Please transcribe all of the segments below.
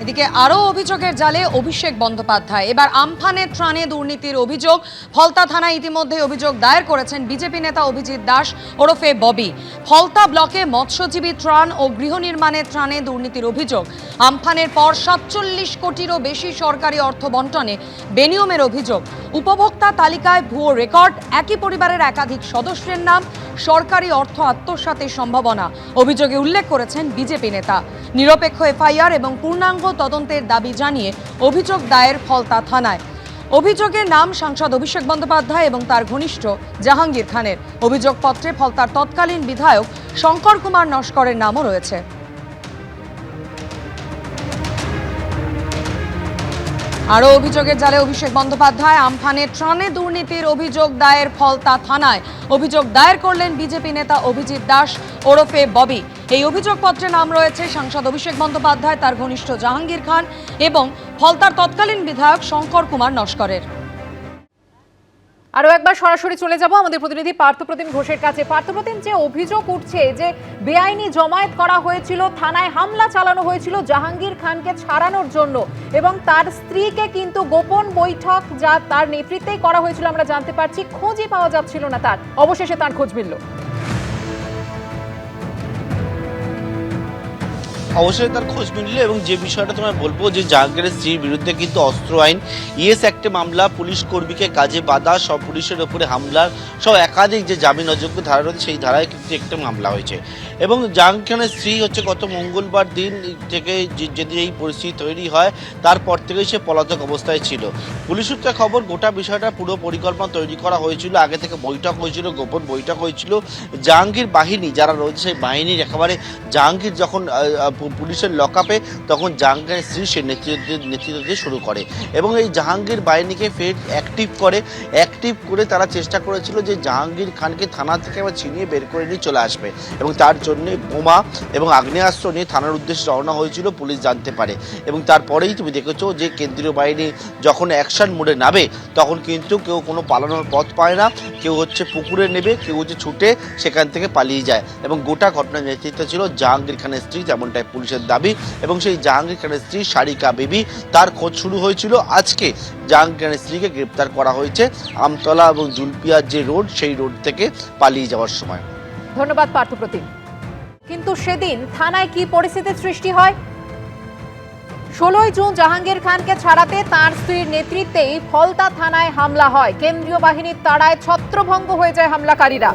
এদিকে আরও অভিযোগের জালে অভিষেক বন্দ্যোপাধ্যায়। এবার আমফানে ত্রাণে দুর্নীতির অভিযোগ। ফলতা থানায় ইতিমধ্যে অভিযোগ দায়ের করেছেন বিজেপি নেতা অভিজিৎ দাস ওরফে ববি। ফলতা ব্লকে মৎস্যজীবী ত্রাণ ও গৃহ নির্মাণের ত্রাণে দুর্নীতির অভিযোগ। আমফানের পর 47 কোটিরও বেশি সরকারি অর্থ বন্টনে বেনিয়মের অভিযোগ। উপভোক্তা তালিকায় ভুয়ো রেকর্ড, একই পরিবারের একাধিক সদস্যের নাম, সরকারি অর্থ আত্মসাতের সম্ভাবনা অভিযোগে উল্লেখ করেছেন বিজেপি নেতা। নিরপেক্ষ এফআইআর এবং পূর্ণাঙ্গ তদন্তের দাবি জানিয়ে অভিযোগ দায়ের ফলতা থানায়। অভিযোগের নাম সাংসদ অভিষেক বন্দ্যোপাধ্যায় এবং তার ঘনিষ্ঠ জাহাঙ্গীর খানের। অভিযোগপত্রে ফলতার তৎকালীন বিধায়ক শঙ্কর কুমার নস্করের নামও রয়েছে। আরও অভিযোগের জালে অভিষেক বন্দ্যোপাধ্যায়। আমফানে ত্রাণে দুর্নীতির অভিযোগ দায়ের ফলতা থানায়। অভিযোগ দায়ের করলেন বিজেপি নেতা অভিজিৎ দাস ওরফে ববি। এই অভিযোগপত্রে নাম রয়েছে সাংসদ অভিষেক বন্দ্যোপাধ্যায়, তার ঘনিষ্ঠ জাহাঙ্গীর খান এবং ফলতার তৎকালীন বিধায়ক শঙ্কর কুমার নস্করের। আরো একবার সরাসরি চলে যাব আমাদের প্রতিনিধি পার্থপ্রতিম ঘোষের কাছে। পার্থপ্রতিম, যে অভিযোগ উঠছে যে বেআইনি জমায়েত করা হয়েছিল, থানায় হামলা চালানো হয়েছিল জাহাঙ্গীর খানকে ছাড়ানোর জন্য এবং তার স্ত্রীকে কিন্তু গোপন বৈঠক যা তার নেতৃত্বেই করা হয়েছিল আমরা জানতে পারছি, খোঁজই পাওয়া যাচ্ছিল না তার, অবশেষে তার খোঁজ মিলল। অবশ্যই তার খোঁজ মিলল এবং যে বিষয়টা তোমায় বলবো যে জাহাঙ্গীরের স্ত্রীর বিরুদ্ধে কিন্তু অস্ত্র আইন, ইএস অ্যাক্টে মামলা, পুলিশ কর্মীকে কাজে বাধা, সব পুলিশের ওপরে হামলার সব একাধিক যে জামিন অযোগ্য ধারা রয়েছে সেই ধারায় কিন্তু একটা মামলা হয়েছে। এবং জাহাঙ্গীর খানের স্ত্রী হচ্ছে গত মঙ্গলবার দিন থেকে যেদিন এই পরিস্থিতি তৈরি হয় তারপর থেকেই সে পলাতক অবস্থায় ছিল। পুলিশ সূত্রে খবর, গোটা বিষয়টা পুরো পরিকল্পনা তৈরি করা হয়েছিল, আগে থেকে বৈঠক হয়েছিল, গোপন বৈঠক হয়েছিল। জাহাঙ্গীর বাহিনী যারা রয়েছে সেই বাহিনীর একেবারে জাহাঙ্গীর যখন পুলিশের লকআপে তখন জাহাঙ্গীরের স্ত্রী সে নেতৃত্ব দিয়ে শুরু করে এবং এই জাহাঙ্গীর বাহিনীকে ফের অ্যাক্টিভ করে তারা চেষ্টা করেছিল যে জাহাঙ্গীর খানকে থানা থেকে আবার ছিনিয়ে বের করে নিয়ে চলে আসবে এবং তার জন্য বোমা এবং আগ্নেয়াস্ত্র নিয়ে থানার উদ্দেশ্যে রওনা হয়েছিল পুলিশ জানতে পারে। এবং তারপরেই তুমি দেখেছো যে কেন্দ্রীয় বাহিনী যখন অ্যাকশন মোডে নামে তখন কিন্তু কেউ কোনো পালানোর পথ পায় না, কেউ হচ্ছে পুকুরে নেবে, কেউ হচ্ছে ছুটে সেখান থেকে পালিয়ে যায় এবং গোটা ঘটনার নেতৃত্ব ছিল জাহাঙ্গীর খানের স্ত্রী, তেমনটাই পুলিশের দাবি। এবং সেই জাহাঙ্গীর খানের স্ত্রী সারিকা বিবি, তার খোঁজ শুরু হয়েছিল আজকে। জাহাঙ্গীর খানের স্ত্রীকে গ্রেপ্তার করা হয়েছে আমতলা এবং জুলপিয়ার যে রোড সেই রোড থেকে পালিয়ে যাওয়ার সময়। ধন্যবাদ পার্থপ্রতিম। কিন্তু সেদিন থানায় কি পরিস্থিতির সৃষ্টি হয়? 16 জুন জাহাঙ্গীর খানকে ছাড়াতে তার স্ত্রীর নেতৃত্বেই ফলতা থানায় হামলা হয়। কেন্দ্রীয় বাহিনীর তাড়ায় ছত্রভঙ্গ হয়ে যায় হামলাকারীরা।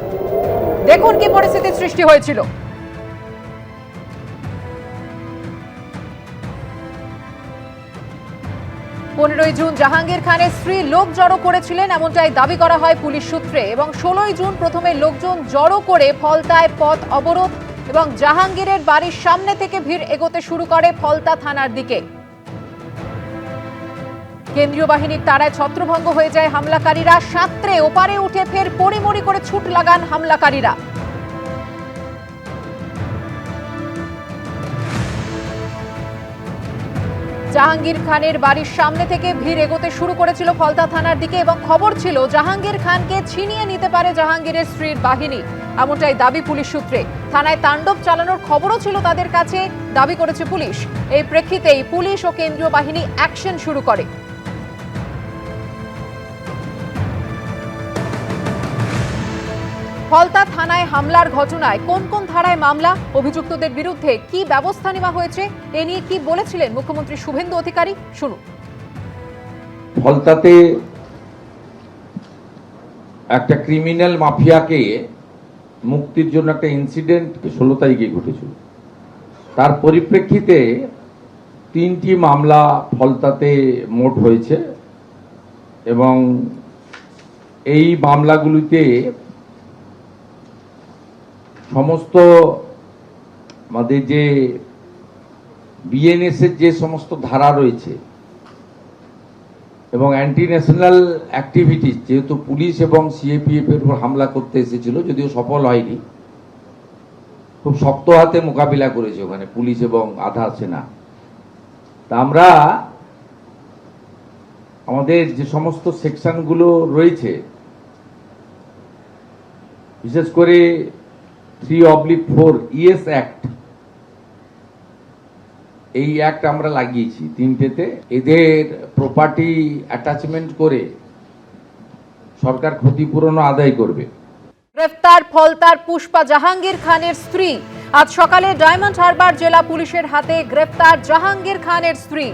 দেখুন কি পরিস্থিতির সৃষ্টি হয়েছিল। 15 জুন জাহাঙ্গীর খানের স্ত্রী লোক জড়ো করেছিলেন এমনটাই দাবি করা হয় পুলিশ সূত্রে এবং 16 জুন প্রথমে লোকজন জড়ো করে ফলতায় পথ অবরোধ এবং জাহাঙ্গীরের বাড়ির সামনে থেকে ভিড় এগোতে শুরু করে ফলতা থানার দিকে। কেন্দ্রীয় বাহিনীর তাড়ায় ছত্রভঙ্গ হয়ে যায় হামলাকারীরা। সাঁতরে ওপারে উঠে ফের পরিমরি করে ছুট লাগান হামলাকারীরা। জাহাঙ্গীর খানের বাড়ির সামনে থেকে ভিড় এগোতে শুরু করেছিল ফলতা থানার দিকে এবং খবর ছিল জাহাঙ্গীর খানকে ছিনিয়ে নিতে পারে জাহাঙ্গীরের স্ত্রীর বাহিনী, এমনটাই দাবি পুলিশ সূত্রে। থানায় তাণ্ডব চালানোর খবরও ছিল তাদের কাছে, দাবি করেছে পুলিশ। এই প্রেক্ষিতেই পুলিশ ও কেন্দ্রীয় বাহিনী অ্যাকশন শুরু করে। ফলতা থানায় হামলার ঘটনায় কোন কোন ধারায় মামলা, অভিযুক্তদের বিরুদ্ধে কি ব্যবস্থা নেওয়া হয়েছে, এ নিয়ে কি বলেছিলেন মুখ্যমন্ত্রী শুভেন্দু অধিকারী, শুনুন। ফলতাতে একটা ক্রিমিনাল মাফিয়াকে মুক্তির জন্য একটা ইনসিডেন্ট 16 তারিখে ঘটেছিল। তার পরিপ্রেক্ষিতে 3টি মামলা ফলতাতে মোট হয়েছে এবং এই মামলাগুলিতে সমস্ত আমাদের যে বিএনএস এর যে সমস্ত ধারা রয়েছে এবং অ্যান্টি ন্যাশনাল অ্যাক্টিভিটিস, যেহেতু পুলিশ এবং সিএপিএফ এর উপর হামলা করতে এসেছিল, যদিও সফল হয়নি, খুব শক্ত হাতে মোকাবিলা করেছে ওখানে পুলিশ এবং আধা সেনা। তা আমরা আমাদের যে সমস্ত সেকশনগুলো রয়েছে, বিশেষ করে 3/4 ইএস অ্যাক্ট এই অ্যাক্ট আমরা লাগিয়েছি 3টেতে। এদের প্রপার্টি অ্যাটাচমেন্ট করে সরকার ক্ষতিপূরণও আদায় করবে। গ্রেফতার ফলতার পুষ্পা জাহাঙ্গীর খানের স্ত্রী। আজ সকালে ডায়মন্ড হারবার জেলা পুলিশের হাতে গ্রেফতার জাহাঙ্গীর খানের স্ত্রী।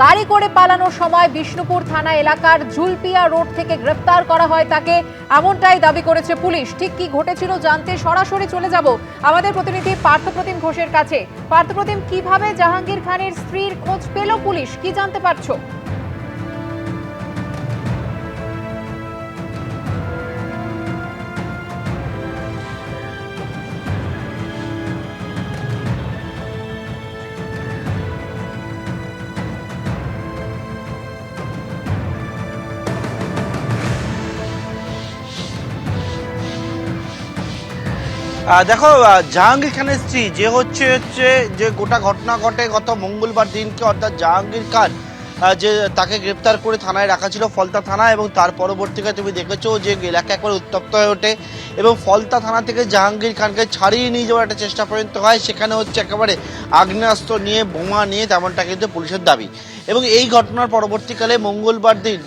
গাড়ি করে পালানোর সময় বিষ্ণুপুর থানা এলাকার ঝুলপিয়া রোড থেকে গ্রেফতার করা হয় তাকে, এমনটাই দাবি করেছে পুলিশ। ঠিক কি ঘটেছিল জানতে সরাসরি চলে যাব আমাদের প্রতিনিধি পার্থপ্রতিম ঘোষের কাছে। পার্থপ্রতিম, কিভাবে জাহাঙ্গীর খানের স্ত্রীর খোঁজ পেল পুলিশ, কি জানতে পারছো? দেখো, জাহাঙ্গীর খানের স্ত্রী যে হচ্ছে যে গোটা ঘটনা ঘটে গত মঙ্গলবার দিনকে, অর্থাৎ জাহাঙ্গীর খান যে তাকে গ্রেপ্তার করে থানায় রাখা ছিল ফলতা থানা, এবং তার পরবর্তীকালে তুমি দেখেছো যে এলাকা একবার উত্তপ্ত হয়ে ওঠে এবং ফলতা থানা থেকে জাহাঙ্গীর খানকে ছাড়িয়ে নিয়ে যাওয়ার একটা চেষ্টা পর্যন্ত হয়। সেখানে হচ্ছে একেবারে আগ্নেয়াস্ত্র নিয়ে, বোমা নিয়ে, তেমনটা কিন্তু পুলিশের দাবি। এবং এই ঘটনার পরবর্তীকালে মঙ্গলবার দিন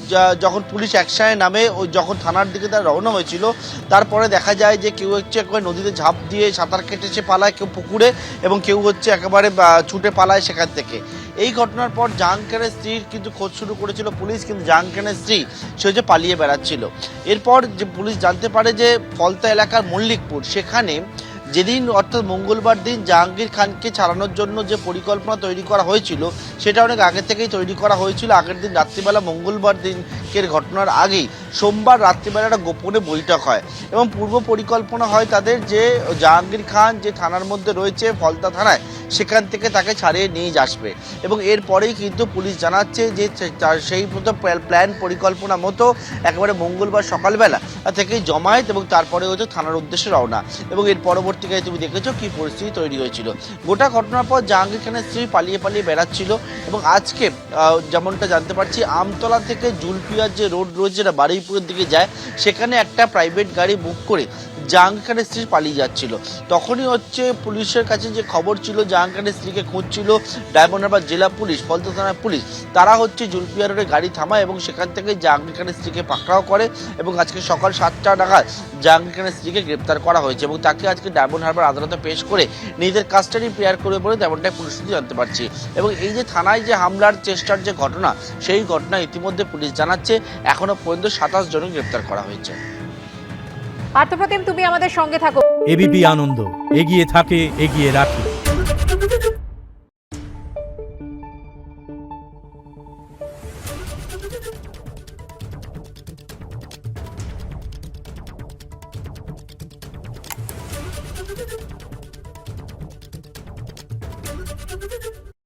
যখন পুলিশ অ্যাকশনে নামে, ওই যখন থানার দিকে তারা রওনা হয়েছিল, তারপরে দেখা যায় যে কেউ হচ্ছে একেবারে নদীতে ঝাঁপ দিয়ে সাঁতার কেটে সে পালায়, কেউ পুকুরে, এবং কেউ হচ্ছে একেবারে ছুটে পালায় সেখান থেকে। এই ঘটনার পর জাহাঙ্গীর খানের স্ত্রীর কিন্তু খোঁজ শুরু করেছিল পুলিশ, কিন্তু জাহাঙ্গীর খানের স্ত্রী সে হচ্ছে পালিয়ে বেড়াচ্ছিল। এরপর যে পুলিশ জানতে পারে যে ফলতা এলাকার মল্লিকপুর, সেখানে যেদিন অর্থাৎ মঙ্গলবার দিন জাহাঙ্গীর খানকে ছাড়ানোর জন্য যে পরিকল্পনা তৈরি করা হয়েছিল, সেটা অনেক আগে থেকেই তৈরি করা হয়েছিল। আগের দিন রাত্রিবেলা, মঙ্গলবার দিনকের ঘটনার আগেই সোমবার রাত্রিবেলা একটা গোপনে বৈঠক হয় এবং পূর্ব পরিকল্পনা হয় তাদের যে জাহাঙ্গীর খান যে থানার মধ্যে রয়েছে ফলতা থানায়, সেখান থেকে তাকে ছাড়িয়ে নিয়ে আসবে। এবং এরপরেই কিন্তু পুলিশ জানাচ্ছে যে সেই মতো প্ল্যান পরিকল্পনা মতো একেবারে মঙ্গলবার সকালবেলা থেকেই জমায়েত এবং তারপরে হচ্ছে থানার উদ্দেশ্যে রওনা। এবং এর পরবর্তীকালে তুমি দেখেছো কি পরিস্থিতি তৈরি হয়েছিল। গোটা ঘটনার পর জাহাঙ্গীর খানের স্ত্রী পালিয়ে বেড়াচ্ছিল এবং আজকে যেমনটা জানতে পারছি, আমতলা থেকে জুলপিয়ার যে রোড রয়েছে যেটা বারুইপুরের দিকে যায়, সেখানে একটা প্রাইভেট গাড়ি বুক করে জাহাঙ্গীর খানের স্ত্রী পালিয়ে যাচ্ছিল। তখনই হচ্ছে পুলিশের কাছে যে খবর ছিল, জাহাঙ্গীর খানের স্ত্রীকে খুঁজছিল ডায়মন্ড হারবার জেলা পুলিশ, ফলতা থানার পুলিশ। তারা হচ্ছে জুলপিয়া রোডে গাড়ি থামায় এবং সেখান থেকে জাহাঙ্গীর খানের স্ত্রীকে পাকড়াও করে এবং আজকে সকাল 7টা নাগাদ জাহাঙ্গীর খানের স্ত্রীকে গ্রেপ্তার করা হয়েছে এবং তাকে আজকে ডায়মন্ড হারবার আদালতে পেশ করে নিজেদের কাস্টাডি প্রেয়ার করবে বলে তেমনটাই পুলিশ সূত্রে জানতে পারছি। এবং এই যে থানায় যে হামলার চেষ্টার যে ঘটনা, সেই ঘটনা ইতিমধ্যে পুলিশ জানাচ্ছে এখনো পর্যন্ত 27 জনকে গ্রেপ্তার করা হয়েছে। পার্থপ্রতিম, তুমি আমাদের সঙ্গে থাকো। এবিপি আনন্দ, এগিয়ে থাকে, এগিয়ে রাখে।